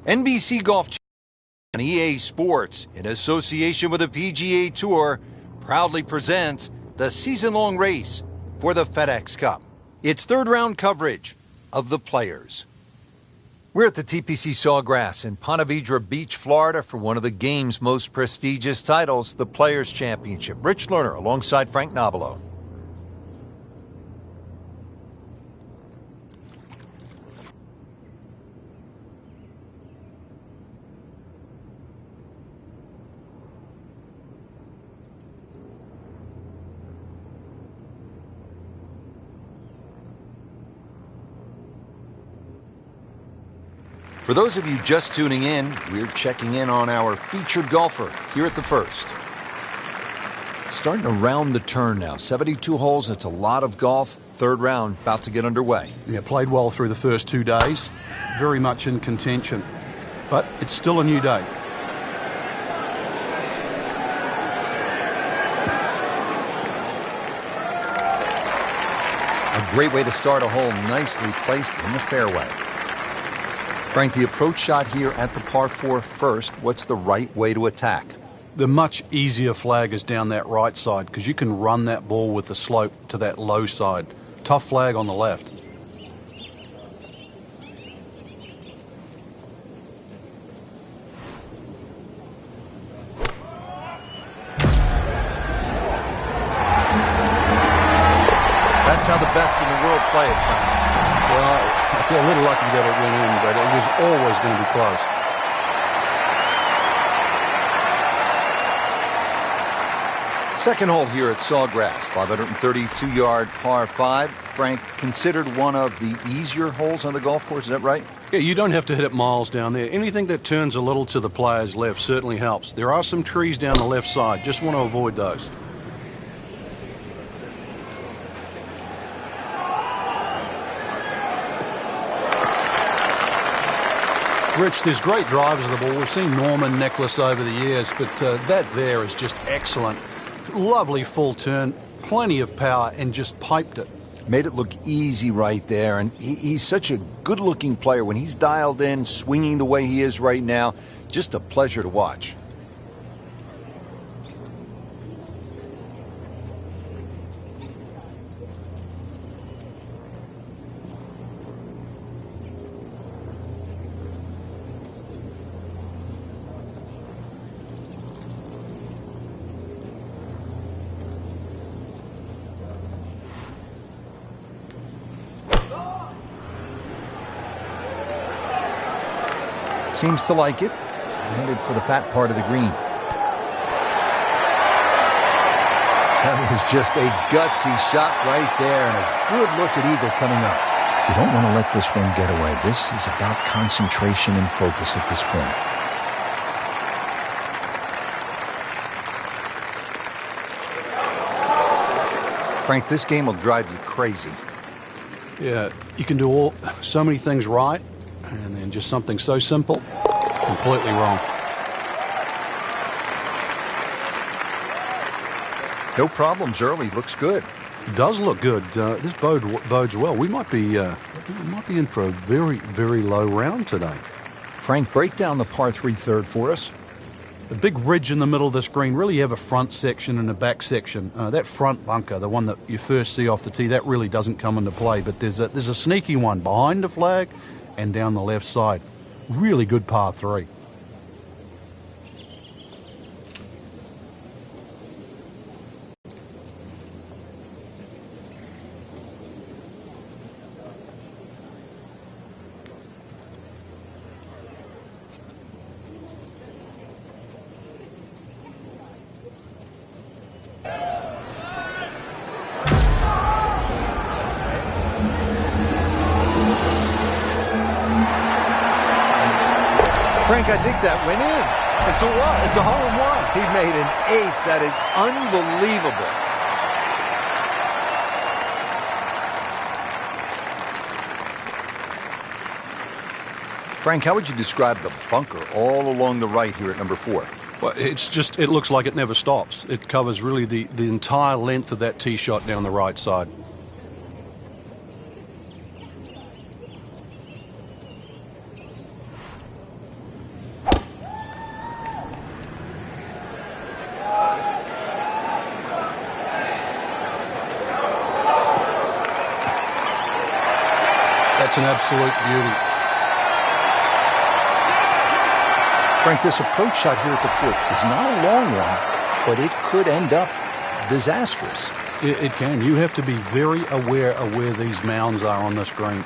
NBC Golf and EA Sports, in association with the PGA Tour, proudly presents the season-long race for the FedEx Cup. It's third-round coverage of the Players. We're at the TPC Sawgrass in Ponte Vedra Beach, Florida, for one of the game's most prestigious titles, the Players Championship. Rich Lerner alongside Frank Nobilo. For those of you just tuning in, we're checking in on our featured golfer here at the first. Starting to round the turn now. 72 holes, it's a lot of golf. Third round about to get underway. Yeah, played well through the first 2 days. Very much in contention. But it's still a new day. A great way to start a hole, nicely placed in the fairway. Frank, the approach shot here at the par 4 first. What's the right way to attack? The much easier flag is down that right side because you can run that ball with the slope to that low side. Tough flag on the left. That's how the best in the world play it, Frank. Well, I feel a little lucky that it went in, but it was always going to be close. Second hole here at Sawgrass, 532-yard par 5. Frank, considered one of the easier holes on the golf course, is that right? Yeah, you don't have to hit it miles down there. Anything that turns a little to the player's left certainly helps. There are some trees down the left side. Just want to avoid those. Rich, there's great drivers of the ball. We've seen Norman, Nicholas over the years, but that there is just excellent. Lovely full turn, plenty of power, and just piped it. Made it look easy right there, and he's such a good-looking player. When he's dialed in, swinging the way he is right now, just a pleasure to watch. Seems to like it. Headed for the fat part of the green. That was just a gutsy shot right there, and a good look at eagle coming up. You don't want to let this one get away. This is about concentration and focus at this point. Frank, this game will drive you crazy. Yeah, you can do so many things right, and then just something so simple, completely wrong. No problems early. Looks good. It does look good. This bodes well. We might be in for a very, very low round today. Frank, break down the par 3 third for us. The big ridge in the middle of this green, really you have a front section and a back section. That front bunker, the one that you first see off the tee, that really doesn't come into play. But there's a sneaky one behind the flag and down the left side. Really good par 3. Frank, I think that went in. It's a what? It's a hole-in-one. He made an ace. That is unbelievable. Frank, how would you describe the bunker all along the right here at number 4? Well, it looks like it never stops. It covers really the entire length of that tee shot down the right side. That's an absolute beauty. Frank, this approach shot here at the fourth is not a long one, but it could end up disastrous. It can. You have to be very aware of where these mounds are on this green.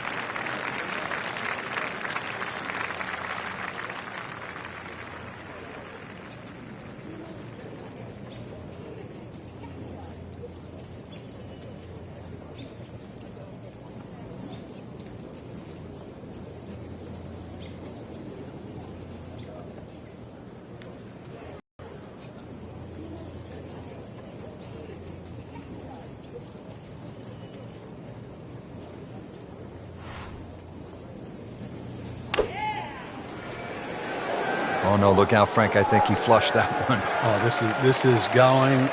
Oh, no, look out, Frank. I think he flushed that one. Oh, this is going,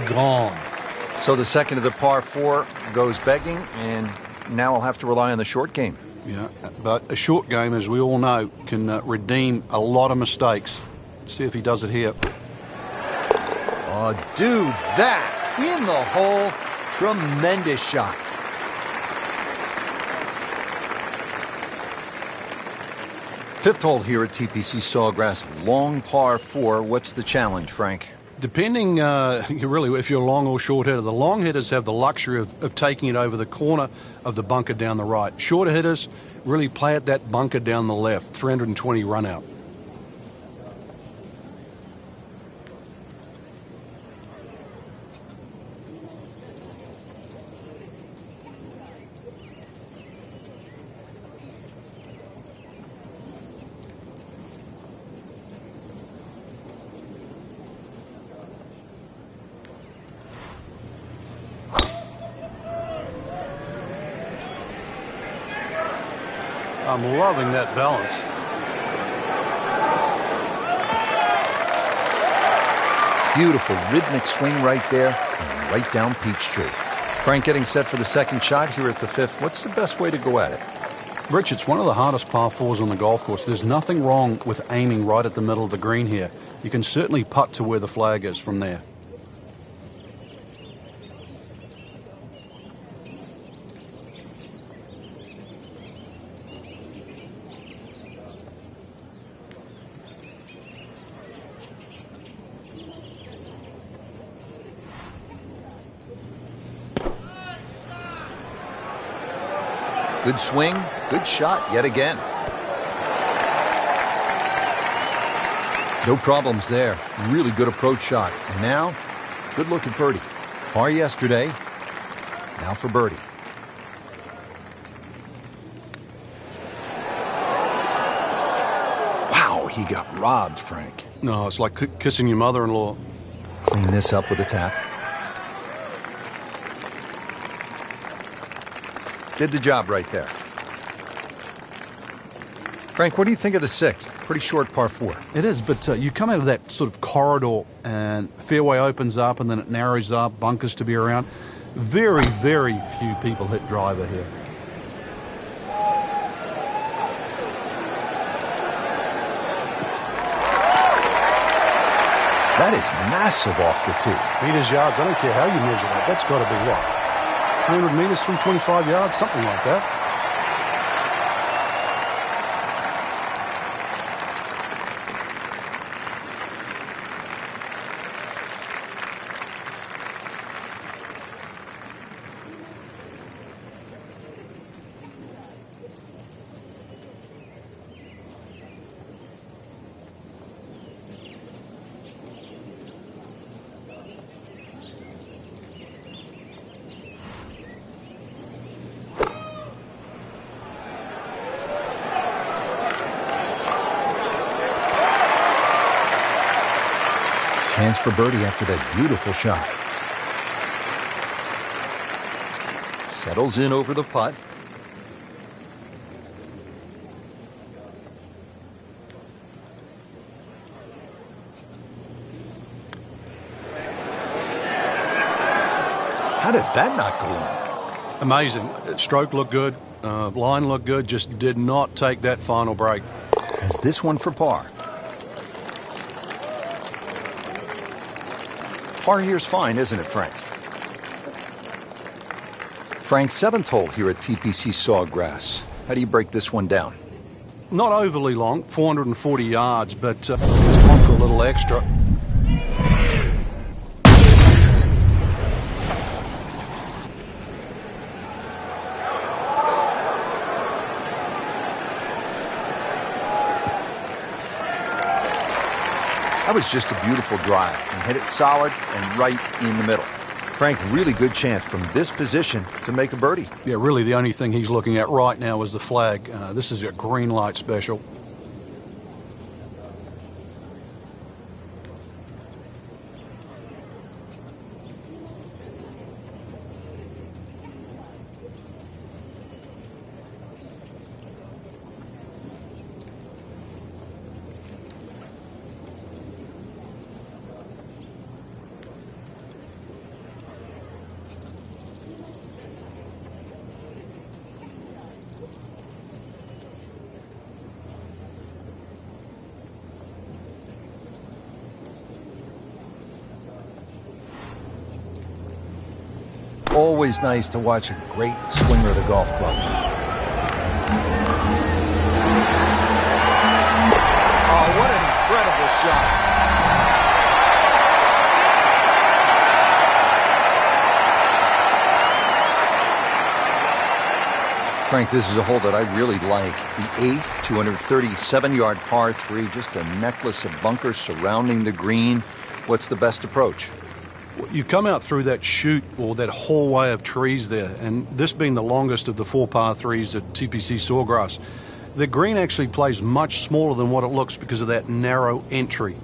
gone. So the second of the par four goes begging, and now I'll have to rely on the short game. Yeah, but a short game, as we all know, can redeem a lot of mistakes. Let's see if he does it here. Oh, dude, that in the hole. Tremendous shot. Fifth hole here at TPC Sawgrass, long par four. What's the challenge, Frank? Depending, really, if you're a long or short hitter, the long hitters have the luxury of taking it over the corner of the bunker down the right. Shorter hitters really play at that bunker down the left, 320 run out. I'm loving that balance. Beautiful rhythmic swing right there and right down Peachtree. Frank getting set for the second shot here at the fifth. What's the best way to go at it? Rich, it's one of the hardest par fours on the golf course. There's nothing wrong with aiming right at the middle of the green here. You can certainly putt to where the flag is from there. Good swing, good shot yet again. No problems there. Really good approach shot. And now, good look at birdie. Par yesterday, now for birdie. Wow, he got robbed, Frank. No, it's like kissing your mother-in-law. Clean this up with a tap. Did the job right there. Frank, what do you think of the sixth? Pretty short par four. It is, but you come out of that sort of corridor and fairway opens up and then it narrows up, bunkers to be around. Very, very few people hit driver here. That is massive off the tee. Meters, yards, I don't care how you measure that. That's got to be what? 300 meters, 325 yards, something like that. Chance for birdie after that beautiful shot. Settles in over the putt. How does that not go in? Amazing. Stroke looked good. Line looked good. Just did not take that final break. Has this one for par. Par here's fine, isn't it, Frank? Frank, seventh hole here at TPC Sawgrass. How do you break this one down? Not overly long, 440 yards, but it's gone for a little extra. That was just a beautiful drive and hit it solid and right in the middle. Frank, really good chance from this position to make a birdie. Yeah, really the only thing he's looking at right now is the flag. This is a green light special. Always nice to watch a great swinger of the golf club. Oh, what an incredible shot. Frank, this is a hole that I really like. The 8th, 237-yard par 3, just a necklace of bunkers surrounding the green. What's the best approach? You come out through that chute or that hallway of trees there, and this being the longest of the 4 par 3s at TPC Sawgrass, the green actually plays much smaller than what it looks because of that narrow entry.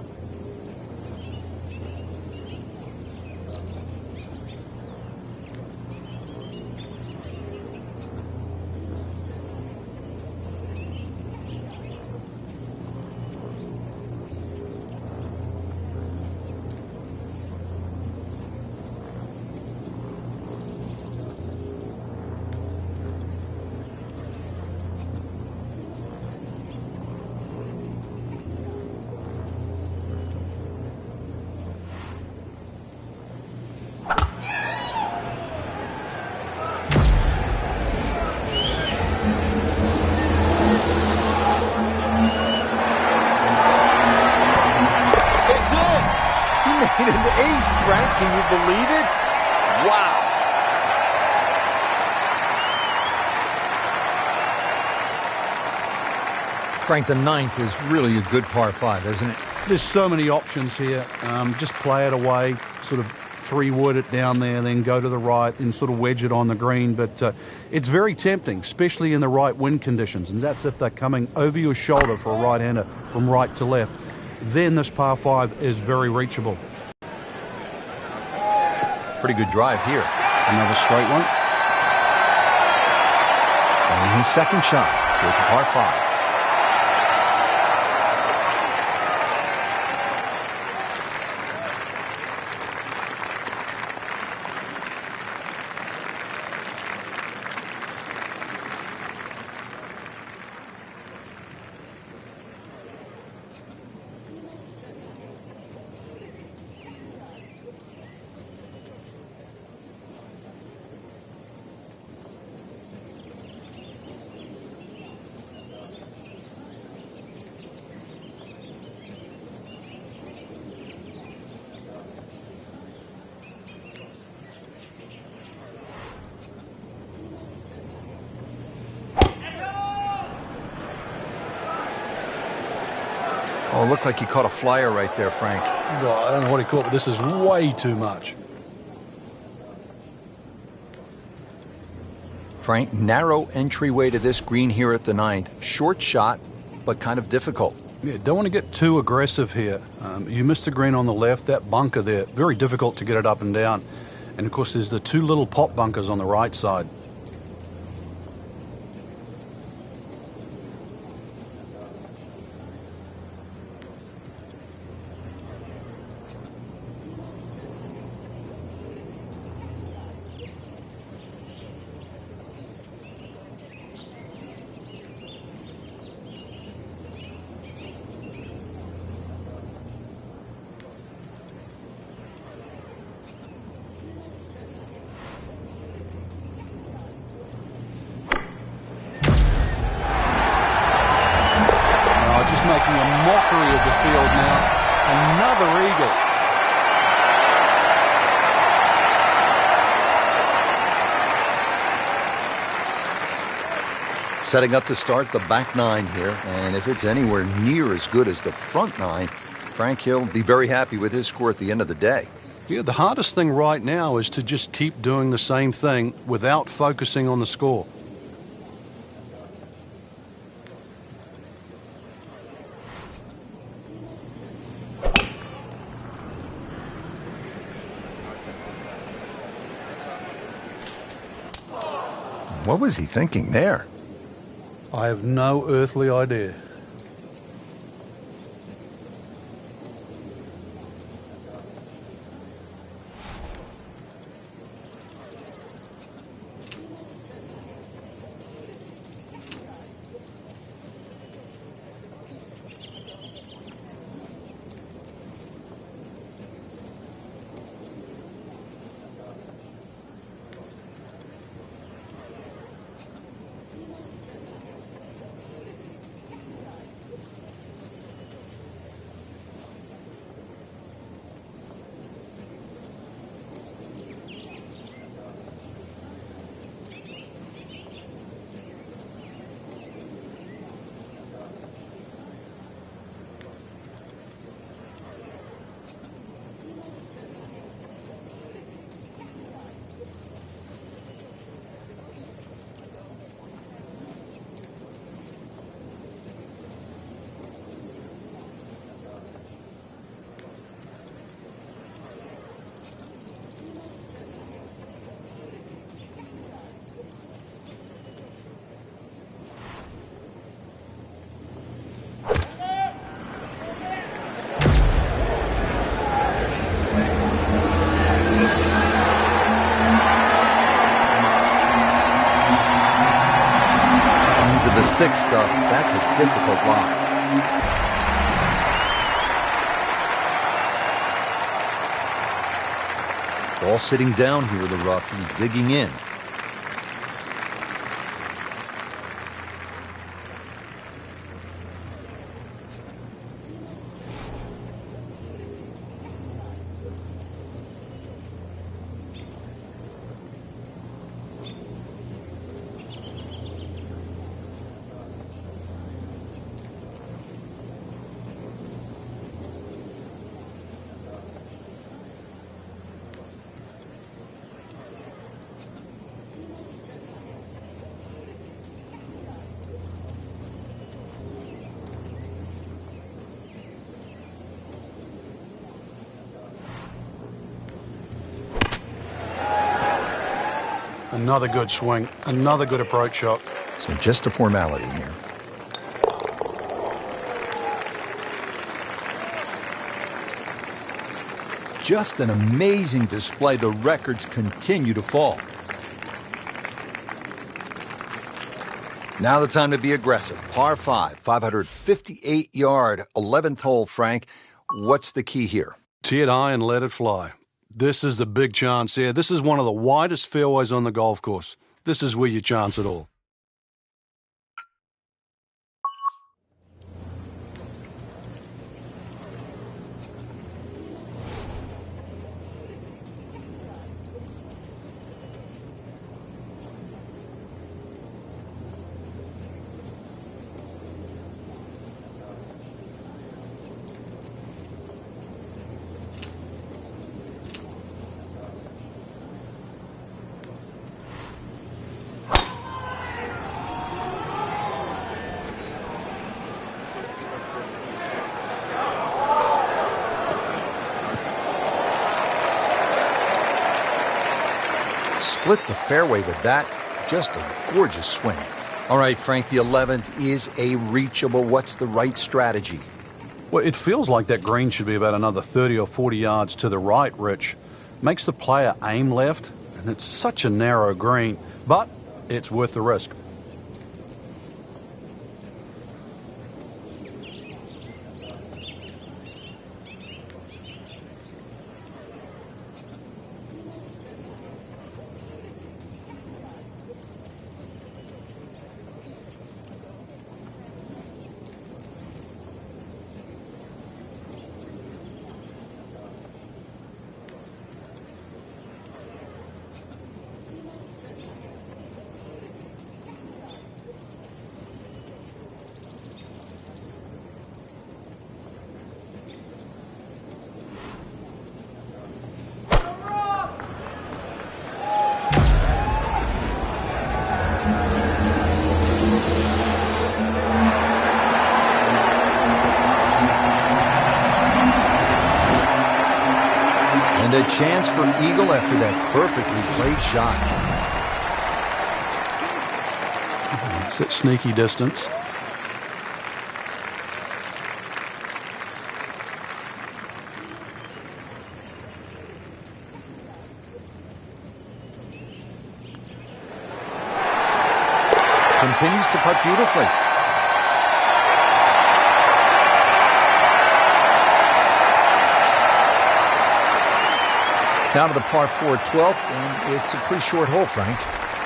An ace, Frank. Can you believe it? Wow. Frank, the 9th is really a good par 5, isn't it? There's so many options here. Just play it away, sort of 3-wood it down there, then go to the right and sort of wedge it on the green. But it's very tempting, especially in the right wind conditions. And that's if they're coming over your shoulder for a right-hander from right to left. Then this par 5 is very reachable. Pretty good drive here. Another straight one. And his second shot with the par 5. Oh, it looked like he caught a flyer right there, Frank. Well, I don't know what he caught, but this is way too much. Frank, narrow entryway to this green here at the 9th. Short shot, but kind of difficult. Yeah, don't want to get too aggressive here. You missed the green on the left, that bunker there, very difficult to get it up and down. And of course, there's the 2 little pop bunkers on the right side. setting up to start the back nine here, and if it's anywhere near as good as the front nine, Frank Hill will be very happy with his score at the end of the day. Yeah, the hardest thing right now is to just keep doing the same thing without focusing on the score. What was he thinking there? I have no earthly idea. Thick stuff, that's a difficult line. Ball sitting down here in the rough, he's digging in. Another good swing, another good approach shot. So just a formality here. Just an amazing display. The records continue to fall. Now the time to be aggressive. Par 5, 558-yard, 11th hole, Frank. What's the key here? Tee it high and let it fly. This is the big chance here. This is one of the widest fairways on the golf course. This is where you chance it all. Split the fairway with that. Just a gorgeous swing. All right, Frank, the 11th is a reachable. What's the right strategy? Well, it feels like that green should be about another 30 or 40 yards to the right, Rich. Makes the player aim left, and it's such a narrow green, but it's worth the risk. And a chance for eagle after that perfectly played shot. It's at sneaky distance. Continues to putt beautifully. Now to the par 4 12th, and it's a pretty short hole, Frank.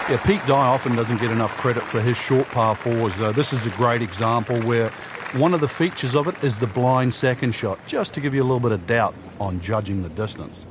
Yeah, Pete Dye often doesn't get enough credit for his short par 4s. This is a great example where one of the features of it is the blind second shot, just to give you a little bit of doubt on judging the distance.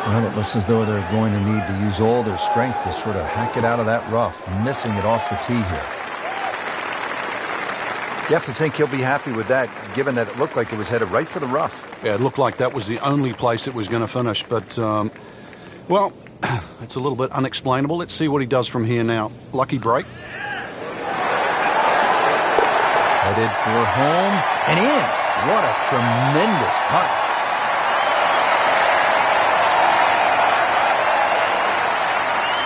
Well, it looks as though they're going to need to use all their strength to sort of hack it out of that rough, missing it off the tee here. You have to think he'll be happy with that, given that it looked like it was headed right for the rough. Yeah, it looked like that was the only place it was going to finish, but, well, it's a little bit unexplainable. Let's see what he does from here now. Lucky break. Headed for home and in. What a tremendous putt.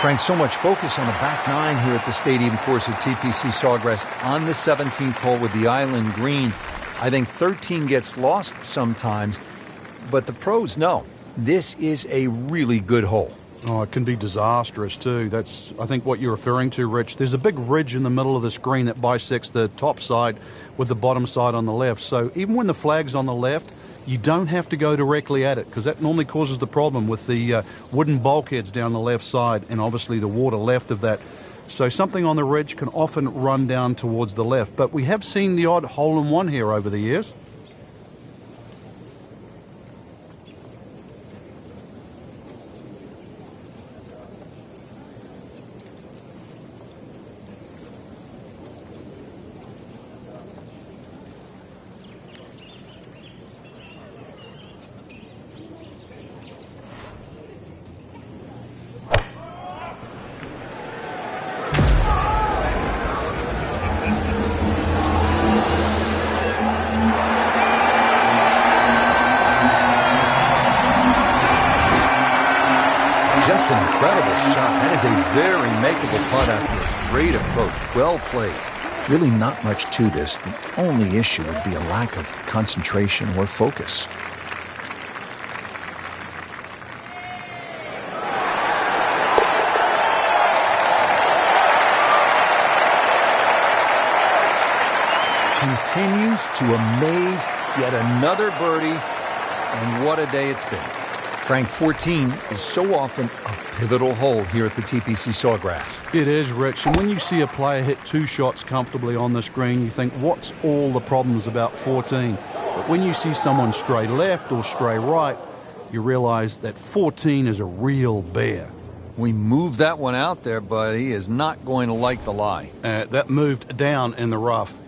Frank, so much focus on the back nine here at the stadium course at TPC Sawgrass on the 17th hole with the island green. I think 13 gets lost sometimes, but the pros know this is a really good hole. Oh, it can be disastrous too. That's, I think, what you're referring to, Rich. There's a big ridge in the middle of the screen that bisects the top side with the bottom side on the left. So even when the flag's on the left, you don't have to go directly at it, because that normally causes the problem with the wooden bulkheads down the left side and obviously the water left of that. So something on the ridge can often run down towards the left. But we have seen the odd hole-in-one here over the years. Just an incredible shot. That is a very makeable putt after a great approach. Well played. Really not much to this. The only issue would be a lack of concentration or focus. Continues to amaze. Yet another birdie. And what a day it's been. Frank, 14 is so often a pivotal hole here at the TPC Sawgrass. It is, Rich. And when you see a player hit two shots comfortably on the screen, you think, what's all the problems about 14? But when you see someone stray left or stray right, you realize that 14 is a real bear. We moved that one out there, but he is not going to like the lie. That moved down in the rough.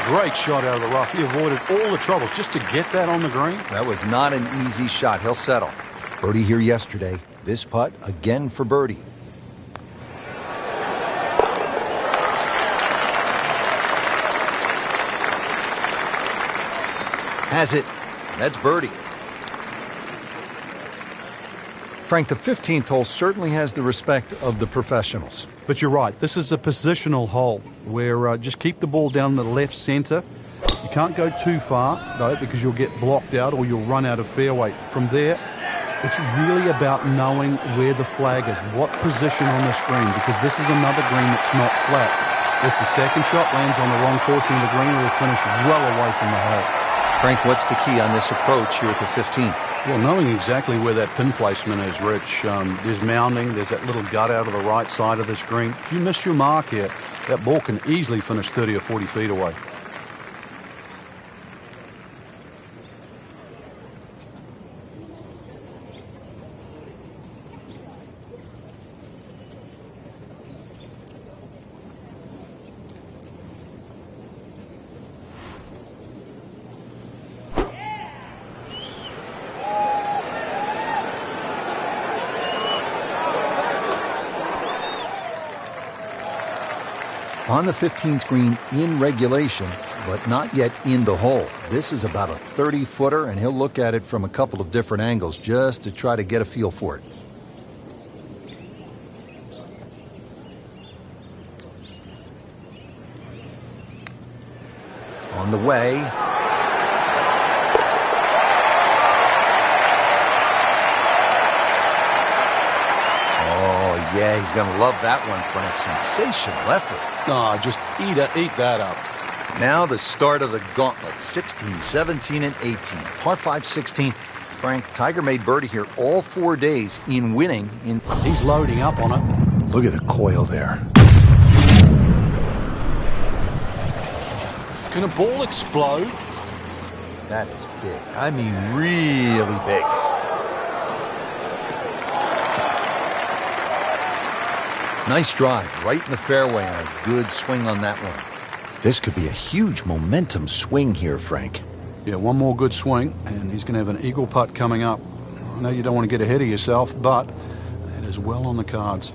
Great shot out of the rough. He avoided all the troubles just to get that on the green. That was not an easy shot. He'll settle. Birdie here yesterday. This putt again for birdie. Has it. That's birdie. Frank, the 15th hole certainly has the respect of the professionals. But you're right. This is a positional hole where just keep the ball down the left center. You can't go too far, though, because you'll get blocked out or you'll run out of fairway. From there, it's really about knowing where the flag is, what position on the screen, because this is another green that's not flat. If the second shot lands on the wrong portion of the green, it'll finish well away from the hole. Frank, what's the key on this approach here at the 15th? Well, knowing exactly where that pin placement is, Rich. There's mounding, there's that little gut out of the right side of the screen. If you miss your mark here, that ball can easily finish 30 or 40 feet away. On the 15th green in regulation, but not yet in the hole. This is about a 30-footer, and he'll look at it from a couple of different angles just to try to get a feel for it. On the way. Oh, yeah, he's going to love that one, Frank. Sensational effort. Oh, just eat that up. Now the start of the gauntlet, 16, 17, and 18. Par 5, 16. Frank, Tiger made birdie here all 4 days in winning. He's loading up on it. Look at the coil there. Can a ball explode? That is big. I mean, really big. Nice drive, right in the fairway, and a good swing on that one. This could be a huge momentum swing here, Frank. Yeah, one more good swing, and he's going to have an eagle putt coming up. I know you don't want to get ahead of yourself, but it is well on the cards.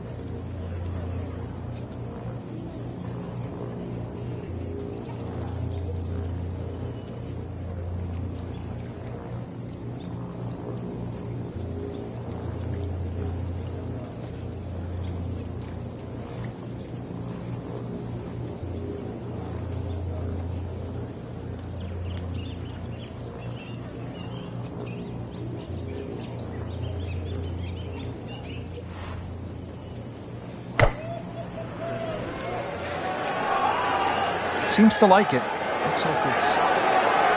Seems to like it. Looks like it's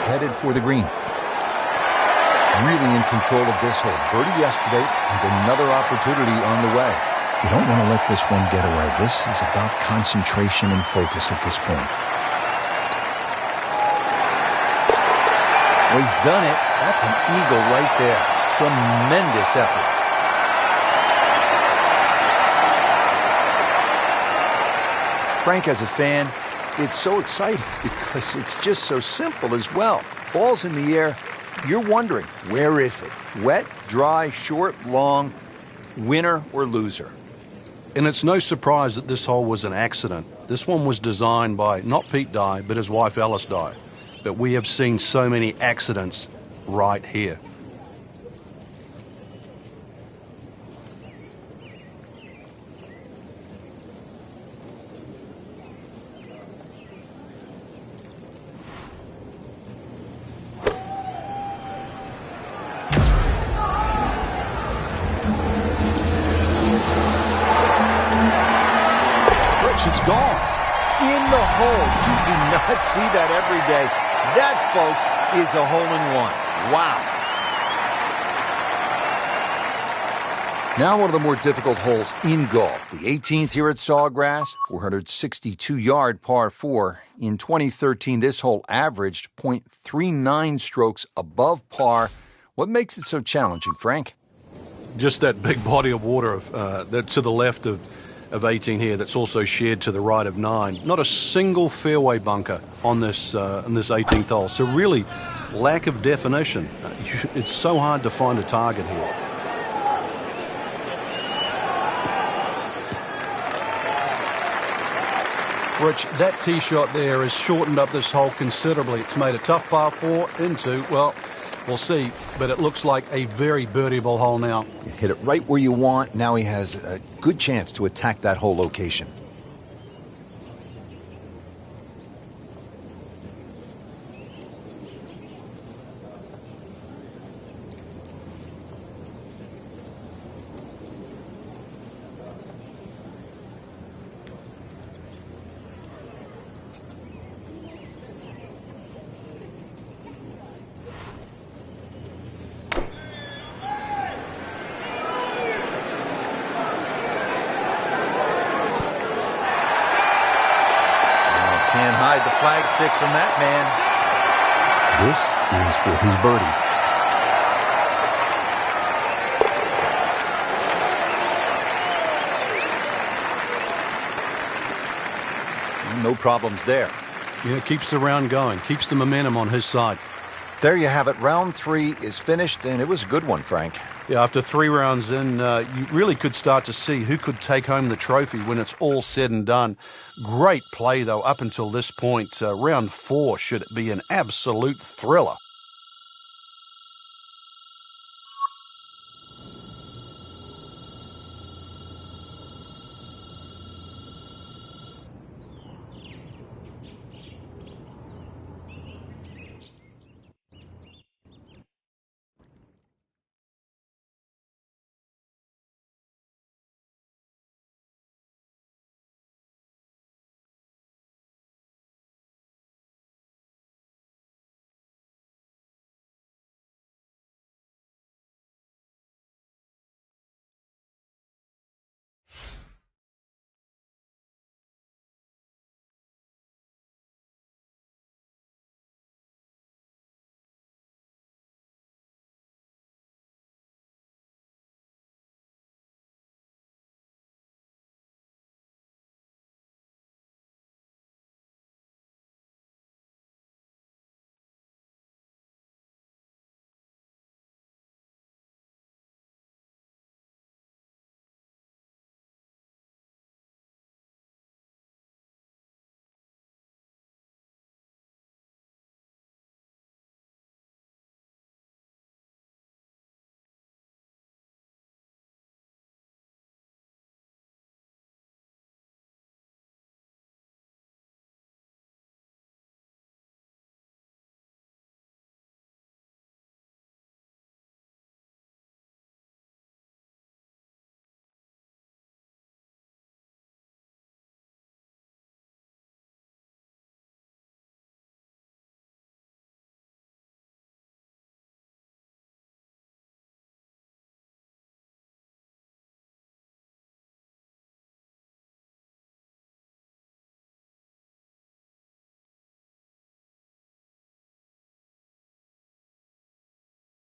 headed for the green. Really in control of this hole. Birdie yesterday and another opportunity on the way. You don't want to let this one get away. This is about concentration and focus at this point. Well, he's done it. That's an eagle right there. Tremendous effort. Frank, as a fan, it's so exciting because it's just so simple as well. Ball's in the air. You're wondering, where is it? Wet, dry, short, long, winner or loser? And it's no surprise that this hole was an accident. This one was designed by not Pete Dye, but his wife Alice Dye. But we have seen so many accidents right here. It's gone. In the hole. You do not see that every day. That, folks, is a hole-in-one. Wow. Now one of the more difficult holes in golf. The 18th here at Sawgrass, 462-yard par 4. In 2013, this hole averaged .39 strokes above par. What makes it so challenging, Frank? Just that big body of water that's to the left of of 18 here that's also shared to the right of 9. Not a single fairway bunker on this 18th hole. So really, lack of definition. It's so hard to find a target here. Rich, that tee shot there has shortened up this hole considerably. It's made a tough par 4 into, well, we'll see, but it looks like a very birdieable hole now. You hit it right where you want. Now he has a good chance to attack that whole location. Can't hide the flagstick from that man. This is for his birdie. No problems there. Yeah, keeps the round going, keeps the momentum on his side. There you have it. Round 3 is finished, and it was a good one, Frank. Yeah, after 3 rounds in, you really could start to see who could take home the trophy when it's all said and done. Great play, though, up until this point. Round 4 should be an absolute thriller.